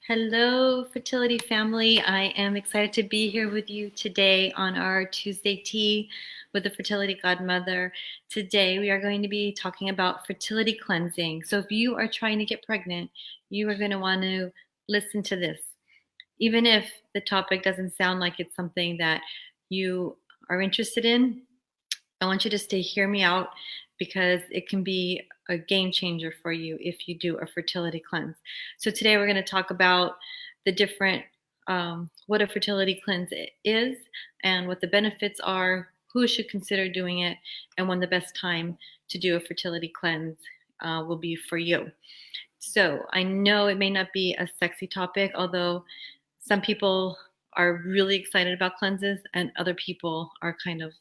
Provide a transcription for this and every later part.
Hello, fertility family. I am excited to be here with you today on our Tuesday tea with the Fertility Godmother. Today, we are going to be talking about fertility cleansing. So, if you are trying to get pregnant, you are going to want to listen to this. Even if the topic doesn't sound like it's something that you are interested in, I want you to stay hear me out because it can be a game changer for you if you do a fertility cleanse. So today we're going to talk about the different what a fertility cleanse is and what the benefits are, who should consider doing it, and when the best time to do a fertility cleanse will be for you. So I know it may not be a sexy topic, although some people are really excited about cleanses and other people are kind of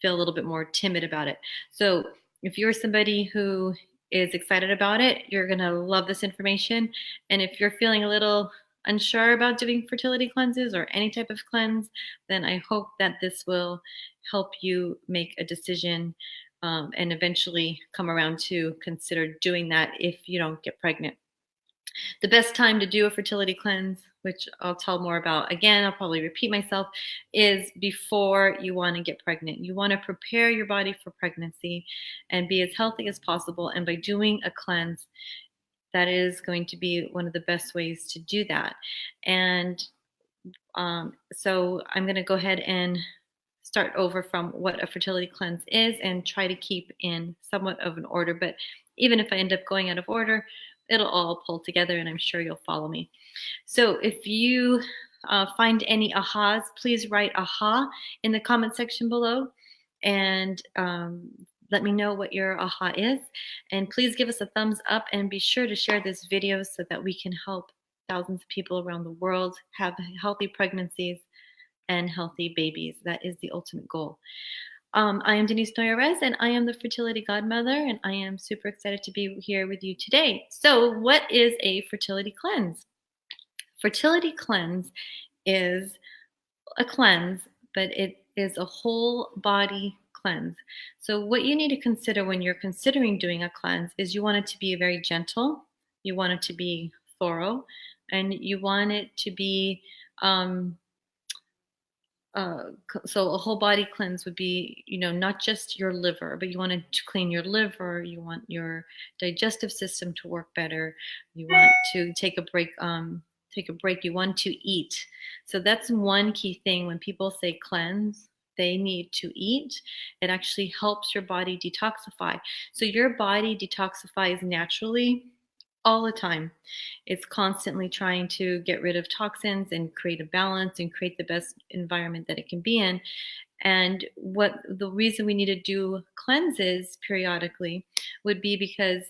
feel a little bit more timid about it. So if you're somebody who is excited about it, you're going to love this information. And if you're feeling a little unsure about doing fertility cleanses or any type of cleanse, then I hope that this will help you make a decision and eventually come around to consider doing that if you don't get pregnant. The best time to do a fertility cleanse, which I'll tell more about again, I'll probably repeat myself, is before you want to get pregnant. You want to prepare your body for pregnancy and be as healthy as possible. And by doing a cleanse, that is going to be one of the best ways to do that. And so I'm going to go ahead and start over from what a fertility cleanse is and try to keep in somewhat of an order. But even if I end up going out of order, it'll all pull together and I'm sure you'll follow me. So if you find any ahas, please write aha in the comment section below and let me know what your aha is. And please give us a thumbs up and be sure to share this video so that we can help thousands of people around the world have healthy pregnancies and healthy babies. That is the ultimate goal. I am Denise Noyer-Erez, and I am the Fertility Godmother, and I am super excited to be here with you today. So what is a fertility cleanse? Fertility cleanse is a cleanse, but it is a whole body cleanse. So what you need to consider when you're considering doing a cleanse is you want it to be very gentle, you want it to be thorough, and you want it to be so a whole body cleanse would be, not just your liver, but you want to clean your liver. You want your digestive system to work better. You want to take a break. You want to eat. So that's one key thing when people say cleanse. They need to eat. It actually helps your body detoxify. So your body detoxifies naturally all the time. It's constantly trying to get rid of toxins and create a balance and create the best environment that it can be in. And what the reason we need to do cleanses periodically would be because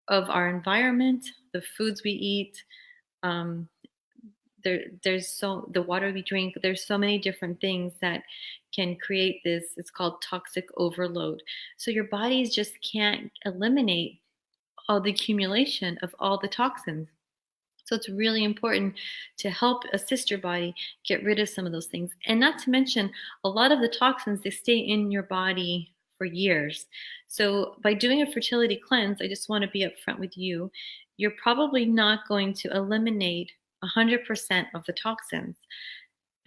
of our environment, the foods we eat, the water we drink. There's so many different things that can create this. It's called toxic overload. So your bodies just can't eliminate all the accumulation of all the toxins. So it's really important to help assist your body get rid of some of those things. And not to mention, a lot of the toxins, they stay in your body for years. So by doing a fertility cleanse, I just want to be upfront with you, you're probably not going to eliminate 100% of the toxins.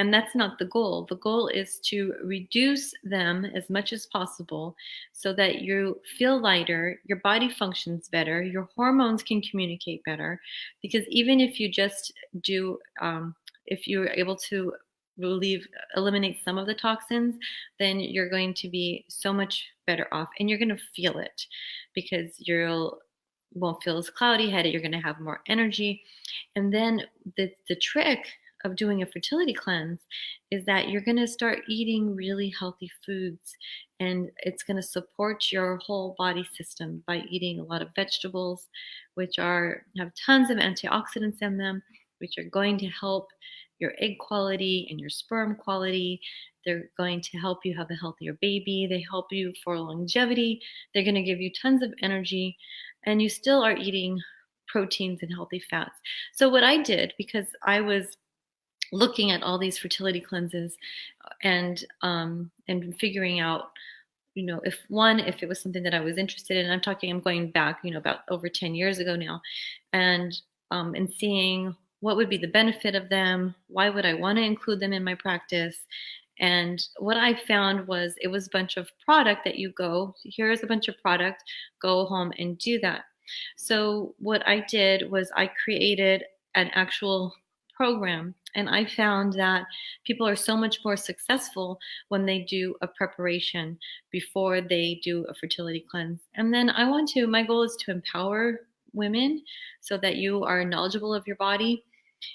And that's not the goal. The goal is to reduce them as much as possible so that you feel lighter, your body functions better, your hormones can communicate better. Because even if you just do, if you're able to eliminate some of the toxins, then you're going to be so much better off and you're going to feel it because you won't feel as cloudy headed. You're going to have more energy. And then the trick of doing a fertility cleanse is that you're going to start eating really healthy foods and it's going to support your whole body system by eating a lot of vegetables, which have tons of antioxidants in them, which are going to help your egg quality and your sperm quality. They're going to help you have a healthier baby. They help you for longevity. They're going to give you tons of energy and you still are eating proteins and healthy fats. So what I did, because I was looking at all these fertility cleanses and figuring out, if it was something that I was interested in. I'm going back, about over 10 years ago now, and seeing what would be the benefit of them? Why would I want to include them in my practice? And what I found was it was a bunch of product that you go, here's a bunch of product, go home and do that. So what I did was I created an actual program, and I found that people are so much more successful when they do a preparation before they do a fertility cleanse. And then my goal is to empower women so that you are knowledgeable of your body.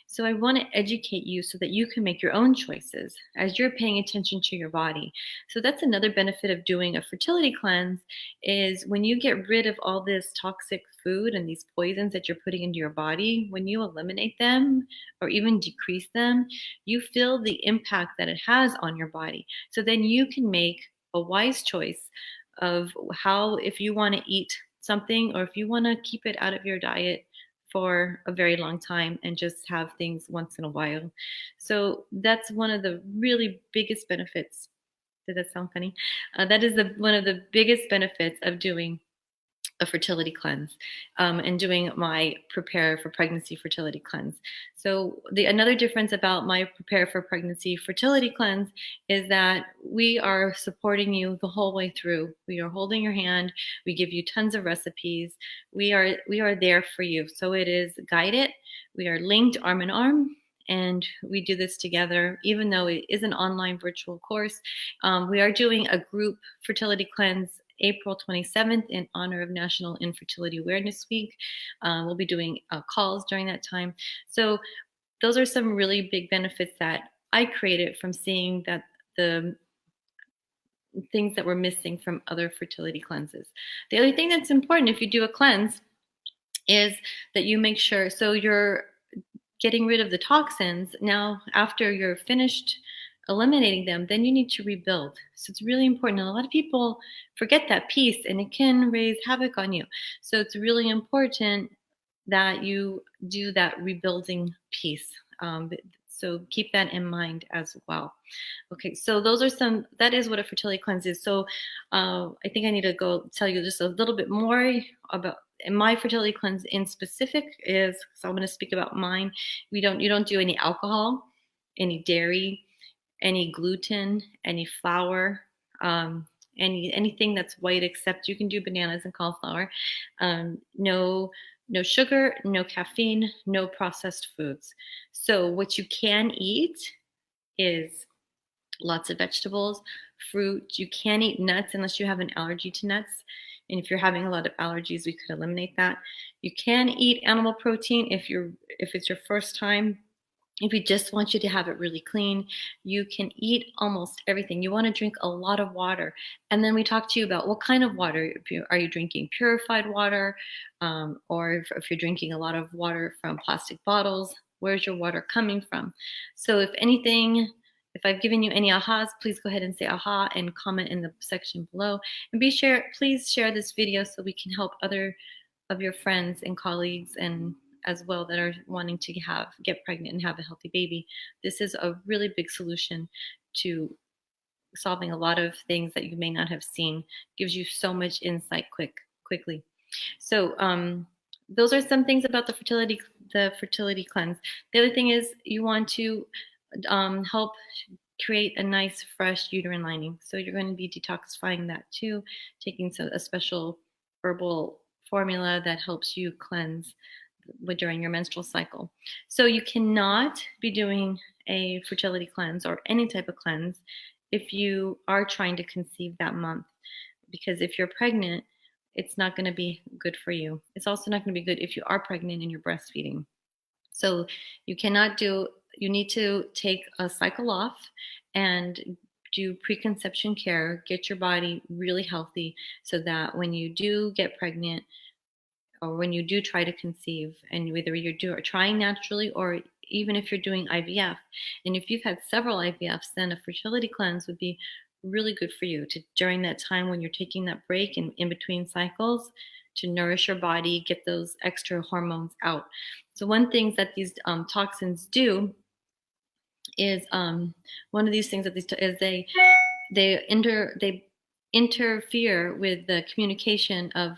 So I want to educate you so that you can make your own choices as you're paying attention to your body. So that's another benefit of doing a fertility cleanse is when you get rid of all this toxic food and these poisons that you're putting into your body, when you eliminate them or even decrease them, you feel the impact that it has on your body. So then you can make a wise choice of how, if you want to eat something or if you want to keep it out of your diet for a very long time and just have things once in a while. So that's one of the really biggest benefits. Did that sound funny? That is one of the biggest benefits of doing a fertility cleanse and doing my prepare for pregnancy fertility cleanse. So another difference about my prepare for pregnancy fertility cleanse is that we are supporting you the whole way through. We are holding your hand. We give you tons of recipes. We are there for you. So it is guided. We are linked arm in arm. And we do this together, even though it is an online virtual course. We are doing a group fertility cleanse April 27th in honor of National Infertility Awareness Week. We'll be doing calls during that time. So those are some really big benefits that I created from seeing that the things that were missing from other fertility cleanses. The other thing that's important if you do a cleanse is that you make sure, so you're getting rid of the toxins. Now, after you're finished eliminating them, then you need to rebuild. So it's really important. And a lot of people forget that piece and it can raise havoc on you. So it's really important that you do that rebuilding piece. So keep that in mind as well. Okay, so that is what a fertility cleanse is. So I think I need to go tell you just a little bit more about my fertility cleanse in specific is, so I'm going to speak about mine. You don't do any alcohol, any dairy, any gluten, any flour, anything that's white, except you can do bananas and cauliflower. No sugar, no caffeine, no processed foods. So what you can eat is lots of vegetables, fruit. You can't eat nuts unless you have an allergy to nuts. And if you're having a lot of allergies, we could eliminate that. You can eat animal protein if it's your first time. If you just want you to have it really clean, you can eat almost everything. You want to drink a lot of water. And then we talk to you about what kind of water. Are you drinking purified water? Or if you're drinking a lot of water from plastic bottles, where's your water coming from? So if I've given you any ahas, please go ahead and say aha and comment in the section below. And please share this video so we can help other of your friends and colleagues and as well that are wanting to get pregnant and have a healthy baby. This is a really big solution to solving a lot of things that you may not have seen. Gives you so much insight quickly. So those are some things about the fertility cleanse. The other thing is you want to help create a nice fresh uterine lining. So you're going to be detoxifying that too, taking a special herbal formula that helps you cleanse during your menstrual cycle. So you cannot be doing a fertility cleanse or any type of cleanse if you are trying to conceive that month, because if you're pregnant, it's not going to be good for you. It's also not going to be good if you are pregnant and you're breastfeeding. So you need to take a cycle off and do preconception care, get your body really healthy so that when you do get pregnant, or when you do try to conceive, and whether you're trying naturally or even if you're doing IVF, and if you've had several IVFs, then a fertility cleanse would be really good for you during that time when you're taking that break and in between cycles to nourish your body, get those extra hormones out. So one thing that these toxins do is one of these things is they interfere with the communication of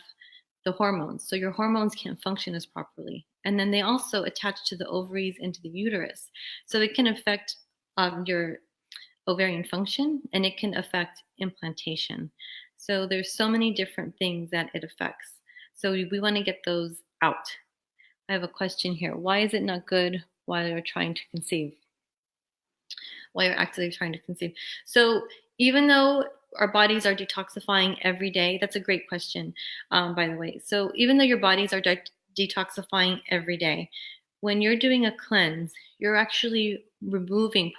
the hormones. So your hormones can't function as properly. And then they also attach to the ovaries and to the uterus. So it can affect your ovarian function, and it can affect implantation. So there's so many different things that it affects. So we want to get those out. I have a question here. Why is it not good while you're trying to conceive? While you're actively trying to conceive. So even though our bodies are detoxifying every day, that's a great question, by the way. So even though your bodies are detoxifying every day, when you're doing a cleanse, you're actually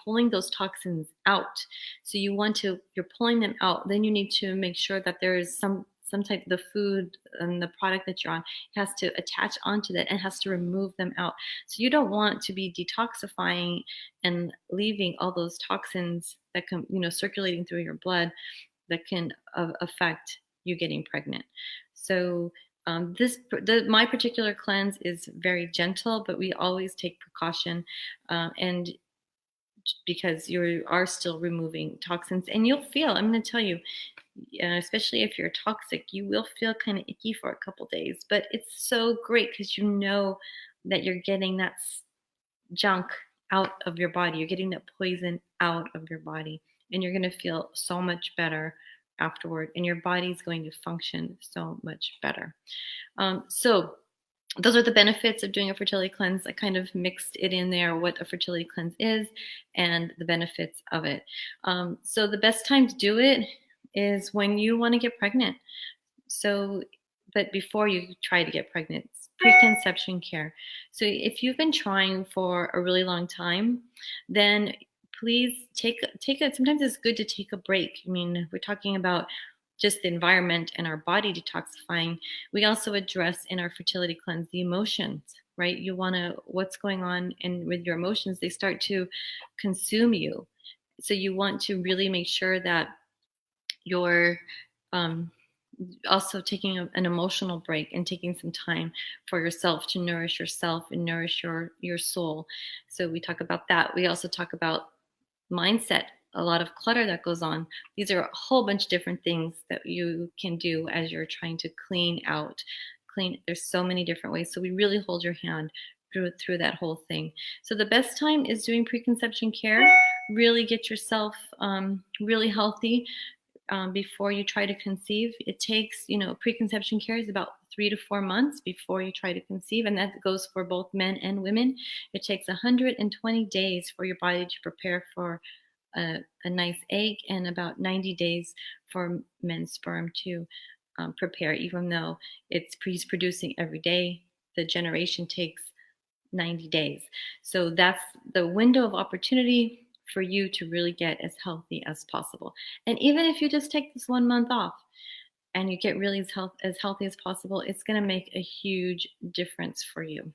pulling those toxins out. So you're pulling them out. Then you need to make sure that there is some type of the food and the product that you're on has to attach onto that and has to remove them out. So you don't want to be detoxifying and leaving all those toxins that come, circulating through your blood that can affect you getting pregnant. So my particular cleanse is very gentle, but we always take precaution, and because you are still removing toxins, and you'll feel. I'm going to tell you, especially if you're toxic, you will feel kind of icky for a couple days, but it's so great because you know that you're getting that junk out of your body. You're getting that poison out of your body, and you're going to feel so much better afterward, and your body's going to function so much better. So those are the benefits of doing a fertility cleanse. I kind of mixed it in there, what a fertility cleanse is and the benefits of it. So the best time to do it is when you want to get pregnant. So, but before you try to get pregnant, it's preconception care. So if you've been trying for a really long time, then please take a, sometimes it's good to take a break. I mean, we're talking about just the environment and our body detoxifying. We also address in our fertility cleanse the emotions, right? You want to, what's going on with your emotions, they start to consume you. So you want to really make sure that you're also taking an emotional break and taking some time for yourself to nourish yourself and nourish your soul. So we talk about that. We also talk about mindset, a lot of clutter that goes on. These are a whole bunch of different things that you can do as you're trying to clean. There's so many different ways. So we really hold your hand through that whole thing. So the best time is doing preconception care. Really get yourself really healthy before you try to conceive. It takes, preconception care is about 3 to 4 months before you try to conceive, and that goes for both men and women. It takes 120 days for your body to prepare for a nice egg, and about 90 days for men's sperm to prepare. Even though he's producing every day, the generation takes 90 days. So that's the window of opportunity for you to really get as healthy as possible. And even if you just take this 1 month off and you get really as healthy as possible, it's going to make a huge difference for you.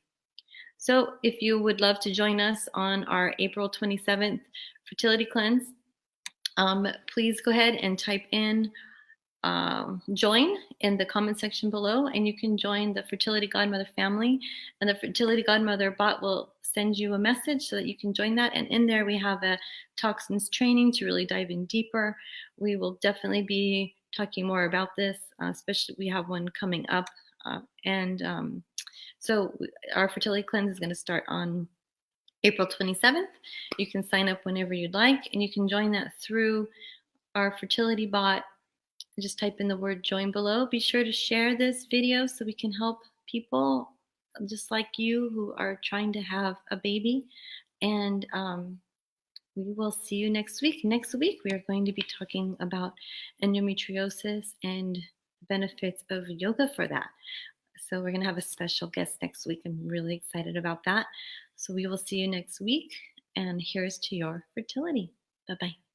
So if you would love to join us on our April 27th fertility cleanse, please go ahead and type in join in the comment section below, and you can join the Fertility Godmother family, and the Fertility Godmother bot will send you a message so that you can join that. And in there we have a toxins training to really dive in deeper. We will definitely be talking more about this, especially we have one coming up, so our fertility cleanse is going to start on April 27th. You can sign up whenever you'd like, and you can join that through our fertility bot. Just type in the word join below. Be sure to share this video so we can help people just like you who are trying to have a baby. And we will see you next week. Next week, we are going to be talking about endometriosis and benefits of yoga for that. So we're going to have a special guest next week. I'm really excited about that. So we will see you next week. And here's to your fertility. Bye-bye.